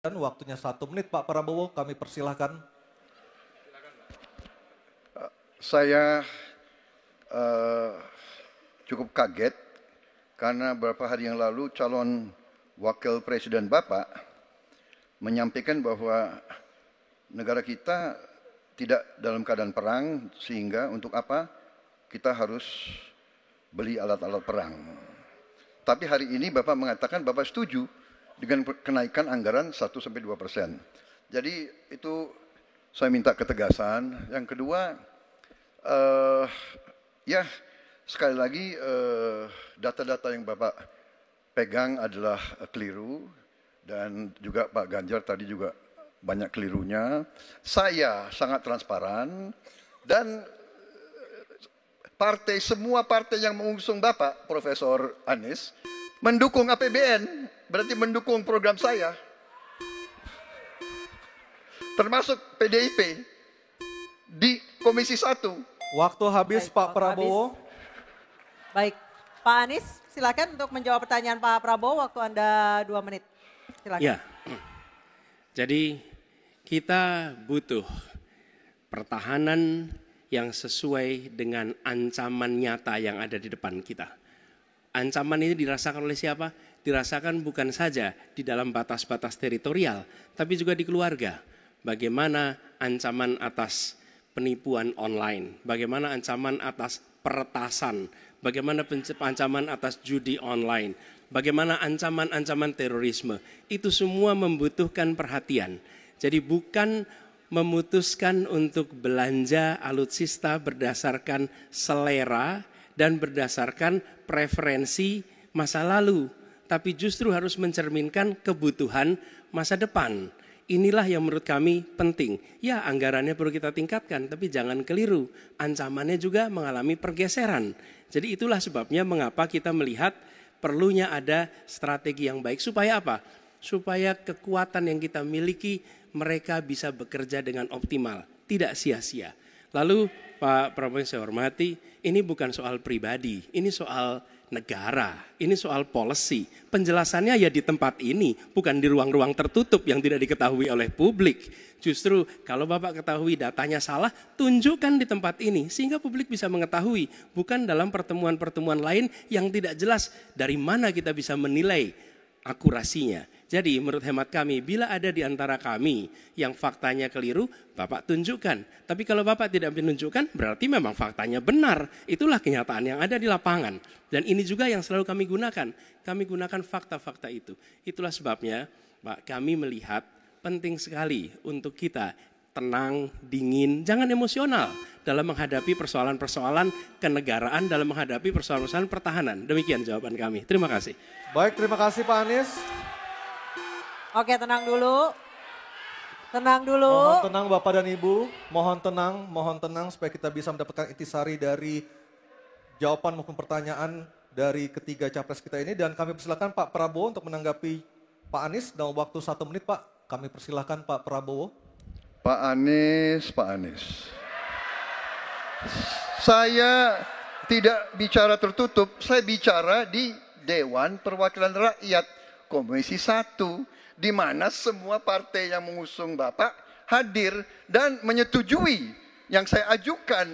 Dan waktunya 1 menit Pak Prabowo, kami persilahkan. Saya cukup kaget karena beberapa hari yang lalu calon wakil presiden Bapak menyampaikan bahwa negara kita tidak dalam keadaan perang sehingga untuk apa kita harus beli alat-alat perang. Tapi hari ini Bapak mengatakan Bapak setuju dengan kenaikan anggaran 1-2%. Jadi itu saya minta ketegasan. Yang kedua, ya sekali lagi data-data yang Bapak pegang adalah keliru dan juga Pak Ganjar tadi juga banyak kelirunya. Saya sangat transparan dan semua partai yang mengusung Bapak, Profesor Anies, mendukung APBN, berarti mendukung program saya. Termasuk PDIP di Komisi 1. Waktu habis. Baik, Pak Prabowo. Habis. Baik, Pak Anies silakan untuk menjawab pertanyaan Pak Prabowo, waktu Anda 2 menit. Silakan. Ya, jadi kita butuh pertahanan yang sesuai dengan ancaman nyata yang ada di depan kita. Ancaman ini dirasakan oleh siapa? Dirasakan bukan saja di dalam batas-batas teritorial, tapi juga di keluarga. Bagaimana ancaman atas penipuan online, bagaimana ancaman atas peretasan, bagaimana ancaman atas judi online, bagaimana ancaman-ancaman terorisme. Itu semua membutuhkan perhatian. Jadi bukan memutuskan untuk belanja alutsista berdasarkan selera dan berdasarkan preferensi masa lalu, tapi justru harus mencerminkan kebutuhan masa depan. Inilah yang menurut kami penting. Ya, anggarannya perlu kita tingkatkan, tapi jangan keliru. Ancamannya juga mengalami pergeseran. Jadi itulah sebabnya mengapa kita melihat perlunya ada strategi yang baik. Supaya apa? Supaya kekuatan yang kita miliki mereka bisa bekerja dengan optimal, tidak sia-sia. Lalu Pak Prabowo yang saya hormati, ini bukan soal pribadi, ini soal negara, ini soal policy. Penjelasannya ya di tempat ini, bukan di ruang-ruang tertutup yang tidak diketahui oleh publik. Justru kalau Bapak ketahui datanya salah, tunjukkan di tempat ini sehingga publik bisa mengetahui, bukan dalam pertemuan-pertemuan lain yang tidak jelas dari mana kita bisa menilai akurasinya. Jadi menurut hemat kami, bila ada di antara kami yang faktanya keliru, Bapak tunjukkan. Tapi kalau Bapak tidak menunjukkan, berarti memang faktanya benar. Itulah kenyataan yang ada di lapangan. Dan ini juga yang selalu kami gunakan. Kami gunakan fakta-fakta itu. Itulah sebabnya, Pak, kami melihat penting sekali untuk kita tenang, dingin, jangan emosional dalam menghadapi persoalan-persoalan kenegaraan, dalam menghadapi persoalan-persoalan pertahanan. Demikian jawaban kami. Terima kasih. Baik, terima kasih Pak Anies. Oke, tenang dulu. Tenang dulu. Mohon tenang Bapak dan Ibu, mohon tenang supaya kita bisa mendapatkan intisari dari jawaban maupun pertanyaan dari ketiga capres kita ini. Dan kami persilakan Pak Prabowo untuk menanggapi Pak Anies dalam waktu 1 menit Pak. Kami persilakan Pak Prabowo. Pak Anies. Saya tidak bicara tertutup, saya bicara di Dewan Perwakilan Rakyat Komisi 1. Di mana semua partai yang mengusung Bapak hadir dan menyetujui yang saya ajukan.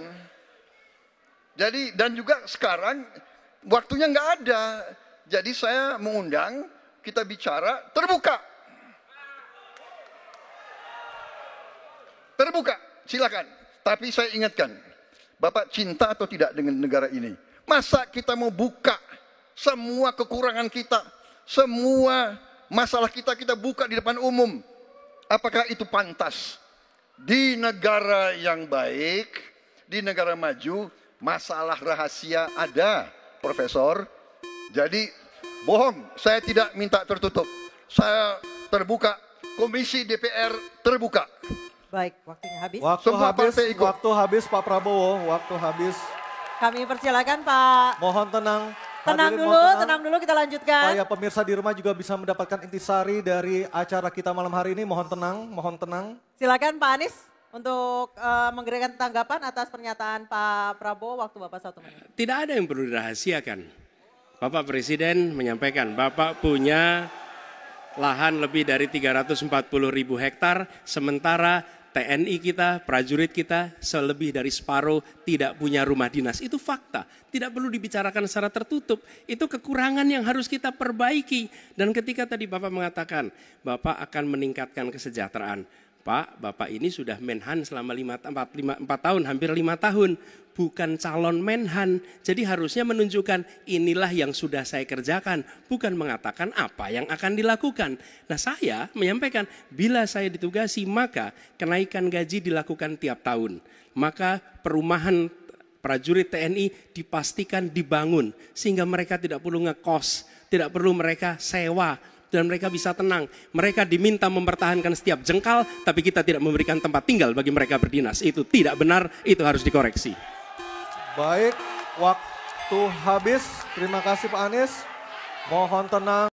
Jadi dan juga sekarang waktunya nggak ada. Jadi saya mengundang kita bicara terbuka. Terbuka, silakan. Tapi saya ingatkan, Bapak cinta atau tidak dengan negara ini? Masa kita mau buka semua kekurangan kita, semua masalah kita buka di depan umum? Apakah itu pantas? Di negara yang baik, di negara maju, masalah rahasia ada, Profesor. Jadi bohong, saya tidak minta tertutup. Saya terbuka, Komisi DPR terbuka. Baik, waktunya habis. Waktu habis Pak Prabowo, waktu habis. Kami persilakan Pak. Mohon tenang. Tenang dulu kita lanjutkan. Supaya pemirsa di rumah juga bisa mendapatkan intisari dari acara kita malam hari ini. Mohon tenang. Silakan Pak Anies untuk memberikan tanggapan atas pernyataan Pak Prabowo, waktu Bapak 1 menit. Tidak ada yang perlu dirahasiakan. Bapak Presiden menyampaikan, Bapak punya lahan lebih dari 340.000 hektar, sementara TNI kita, prajurit kita, selebih dari separuh tidak punya rumah dinas. Itu fakta, tidak perlu dibicarakan secara tertutup. Itu kekurangan yang harus kita perbaiki. Dan ketika tadi Bapak mengatakan, Bapak akan meningkatkan kesejahteraan. Pak, Bapak ini sudah Menhan selama 4 tahun, hampir 5 tahun. Bukan calon Menhan, jadi harusnya menunjukkan inilah yang sudah saya kerjakan. Bukan mengatakan apa yang akan dilakukan. Nah saya menyampaikan, bila saya ditugasi maka kenaikan gaji dilakukan tiap tahun. Maka perumahan prajurit TNI dipastikan dibangun. Sehingga mereka tidak perlu ngekos, tidak perlu mereka sewa. Dan mereka bisa tenang. Mereka diminta mempertahankan setiap jengkal, tapi kita tidak memberikan tempat tinggal bagi mereka berdinas. Itu tidak benar, itu harus dikoreksi. Baik, waktu habis. Terima kasih Pak Anies. Mohon tenang.